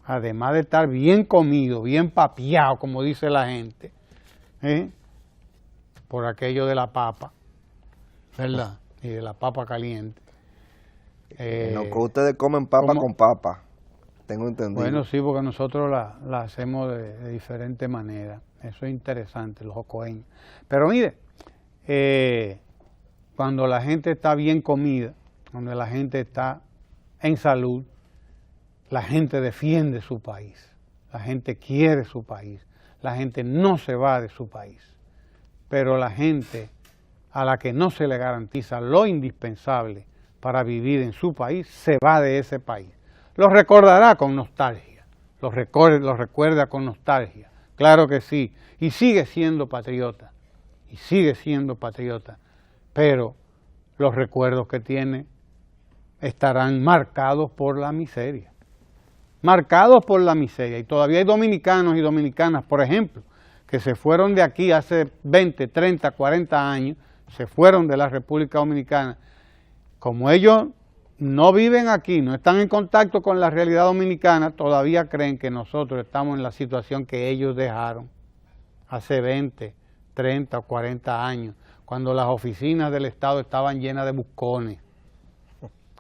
además de estar bien comido, bien papiado, como dice la gente, por aquello de la papa, ¿verdad? Y de la papa caliente. No, que ustedes comen papa con papa, tengo entendido. Bueno, sí, porque nosotros la hacemos de diferente manera. Eso es interesante, los jocoeños. Pero mire, cuando la gente está bien comida, cuando la gente está en salud, la gente defiende su país, la gente quiere su país, la gente no se va de su país. Pero la gente a la que no se le garantiza lo indispensable para vivir en su país, se va de ese país. Lo recordará con nostalgia, lo recuerda con nostalgia, claro que sí, y sigue siendo patriota, pero los recuerdos que tiene estarán marcados por la miseria, y todavía hay dominicanos y dominicanas, por ejemplo, que se fueron de aquí hace 20, 30, 40 años, se fueron de la República Dominicana. Como ellos no viven aquí, no están en contacto con la realidad dominicana, todavía creen que nosotros estamos en la situación que ellos dejaron hace 20, 30 o 40 años, cuando las oficinas del Estado estaban llenas de buscones,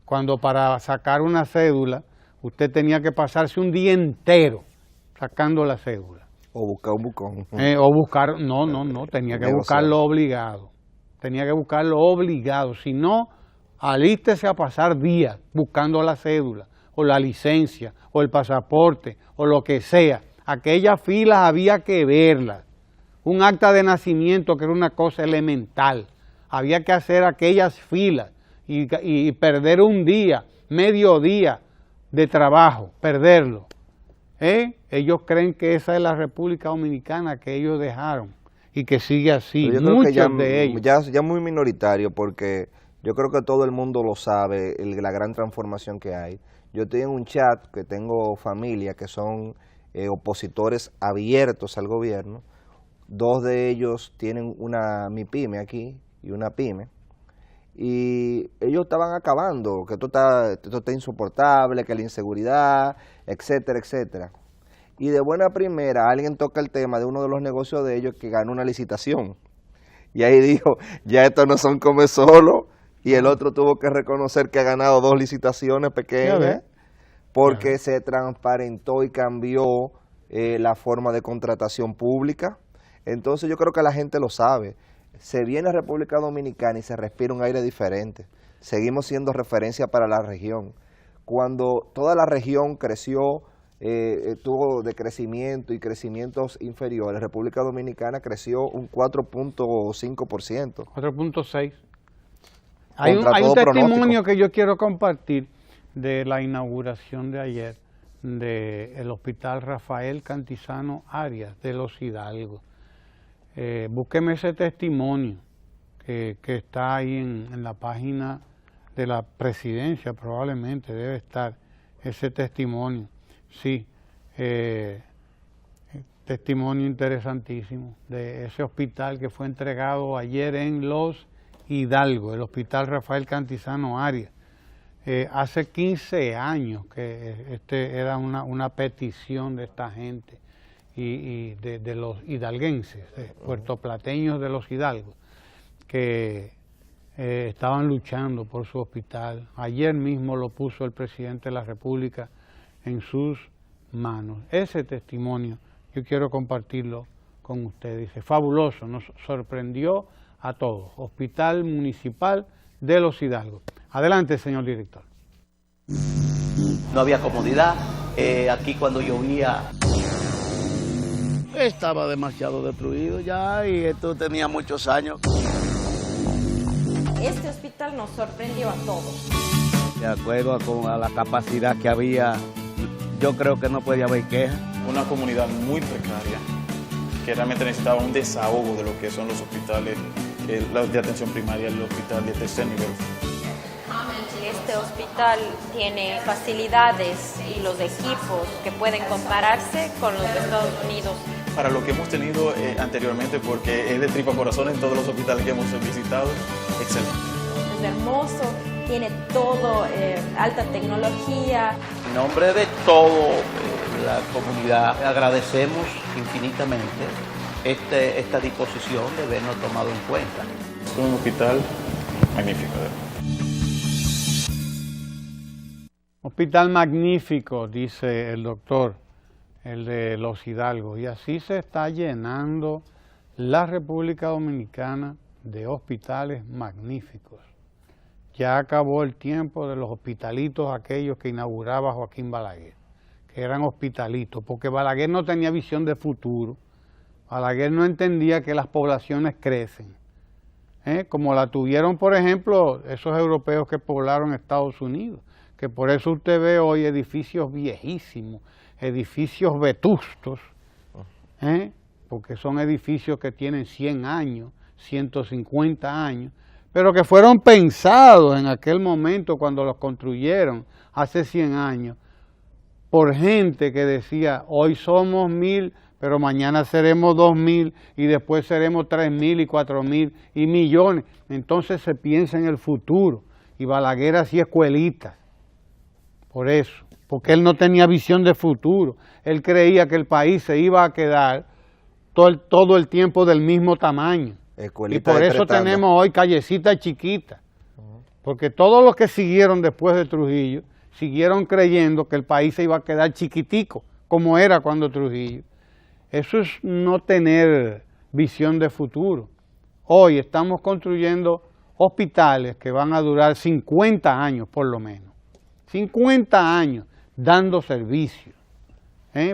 cuando para sacar una cédula usted tenía que pasarse un día entero sacando la cédula. O buscar un bucón. Tenía que buscarlo obligado, si no, alístese a pasar días buscando la cédula, o la licencia, o el pasaporte, o lo que sea. Aquellas filas había que verlas. Un acta de nacimiento que era una cosa elemental. Había que hacer aquellas filas y perder un día, medio día de trabajo, perderlo. Ellos creen que esa es la República Dominicana que ellos dejaron y que sigue así. Muchos de ellos. Ya muy minoritario, porque yo creo que todo el mundo lo sabe, la gran transformación que hay. Yo estoy en un chat que tengo familia que son opositores abiertos al gobierno. 2 de ellos tienen una MIPYME aquí y una pyme. Y ellos estaban acabando, que esto está insoportable, que la inseguridad, etcétera, etcétera. Y de buena primera alguien toca el tema de uno de los negocios de ellos que ganó una licitación. Y ahí dijo, ya estos no son come solo, y el otro tuvo que reconocer que ha ganado 2 licitaciones pequeñas porque se transparentó y cambió la forma de contratación pública. Entonces yo creo que la gente lo sabe. Se viene a República Dominicana y se respira un aire diferente. Seguimos siendo referencia para la región. Cuando toda la región creció, tuvo de crecimiento y crecimientos inferiores, República Dominicana creció un 4.5%. 4.6. Hay un testimonio que yo quiero compartir de la inauguración de ayer del Hospital Rafael Cantizano Arias de Los Hidalgos. Búsqueme ese testimonio que está ahí en la página de la presidencia, probablemente debe estar ese testimonio. Sí, testimonio interesantísimo de ese hospital que fue entregado ayer en Los Hidalgos, el Hospital Rafael Cantizano Arias. Hace 15 años que era una petición de esta gente y de los hidalguenses, puertoplateños de Los Hidalgos, que estaban luchando por su hospital. Ayer mismo lo puso el presidente de la República en sus manos. Ese testimonio yo quiero compartirlo con ustedes. Dice, fabuloso, nos sorprendió a todos. Hospital Municipal de Los Hidalgos. Adelante, señor director. No había comodidad. Aquí cuando llovía estaba demasiado destruido ya y esto tenía muchos años. Este hospital nos sorprendió a todos. De acuerdo a la capacidad que había, yo creo que no podía haber quejas. Una comunidad muy precaria que realmente necesitaba un desahogo de lo que son los hospitales de atención primaria, el hospital de tercer nivel. Este hospital tiene facilidades y los equipos que pueden compararse con los de Estados Unidos. Para lo que hemos tenido anteriormente, porque es de tripa corazón en todos los hospitales que hemos visitado, excelente. Es hermoso, tiene todo, alta tecnología. En nombre de toda la comunidad agradecemos infinitamente esta disposición de vernos tomado en cuenta. Es un hospital magnífico. Hospital magnífico, dice el doctor, el de Los Hidalgos, y así se está llenando la República Dominicana de hospitales magníficos. Ya acabó el tiempo de los hospitalitos aquellos que inauguraba Joaquín Balaguer, que eran hospitalitos, porque Balaguer no tenía visión de futuro. Balaguer no entendía que las poblaciones crecen, como la tuvieron, por ejemplo, esos europeos que poblaron Estados Unidos, que por eso usted ve hoy edificios viejísimos, edificios vetustos, porque son edificios que tienen 100 años, 150 años, pero que fueron pensados en aquel momento cuando los construyeron, hace 100 años, por gente que decía, hoy somos 1000, pero mañana seremos 2000 y después seremos 3000 y 4000 y millones. Entonces se piensa en el futuro, y Balaguer hacía escuelitas, por eso, porque él no tenía visión de futuro. Él creía que el país se iba a quedar todo el tiempo del mismo tamaño. Y por eso tenemos hoy callecitas chiquitas. Porque todos los que siguieron después de Trujillo, siguieron creyendo que el país se iba a quedar chiquitico, como era cuando Trujillo. Eso es no tener visión de futuro. Hoy estamos construyendo hospitales que van a durar 50 años por lo menos. 50 años dando servicio,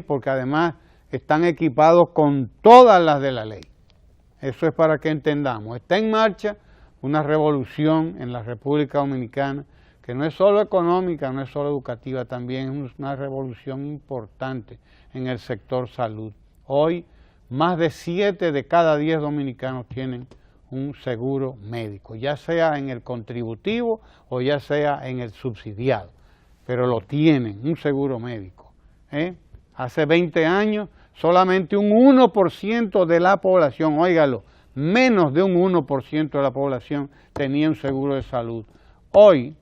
porque además están equipados con todas las de la ley. Eso es para que entendamos. Está en marcha una revolución en la República Dominicana que no es solo económica, no es solo educativa, también es una revolución importante en el sector salud. Hoy, más de 7 de cada 10 dominicanos tienen un seguro médico, ya sea en el contributivo o ya sea en el subsidiado, pero lo tienen, un seguro médico. Hace 20 años, solamente un 1% de la población, óigalo, menos de un 1% de la población tenía un seguro de salud. Hoy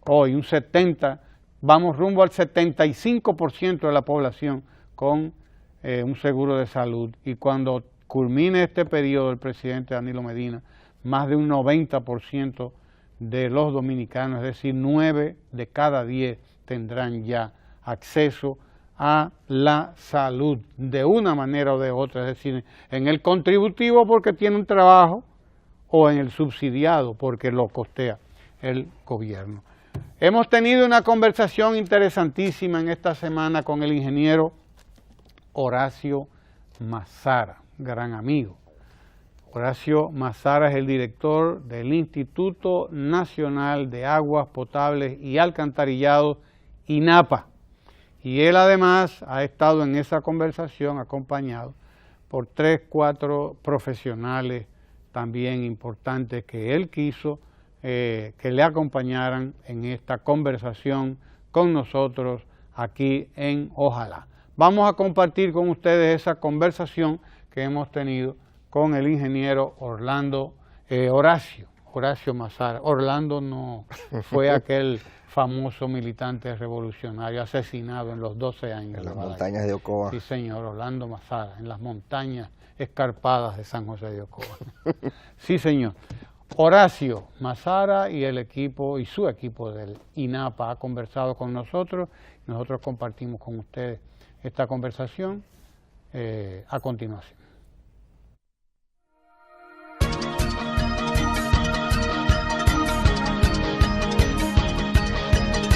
un 70%, vamos rumbo al 75% de la población con un seguro de salud. Y cuando culmine este periodo, el presidente Danilo Medina, más de un 90% de los dominicanos, es decir, 9 de cada 10 tendrán ya acceso a la salud de una manera o de otra, es decir, en el contributivo porque tiene un trabajo o en el subsidiado porque lo costea el gobierno. Hemos tenido una conversación interesantísima en esta semana con el ingeniero Horacio Mazara, gran amigo. Horacio Mazara es el director del Instituto Nacional de Aguas Potables y Alcantarillados, INAPA. Y él además ha estado en esa conversación acompañado por 3, 4 profesionales también importantes que él quiso que le acompañaran en esta conversación con nosotros aquí en Ojalá. Vamos a compartir con ustedes esa conversación que hemos tenido con el ingeniero Horacio Mazara. Orlando no fue aquel famoso militante revolucionario asesinado en los 12 años. En las montañas de Ocoa. Sí, señor, Orlando Mazara, en las montañas escarpadas de San José de Ocoa. Sí, señor. Horacio Mazara y el equipo y su equipo del INAPA ha conversado con nosotros. Nosotros compartimos con ustedes esta conversación a continuación.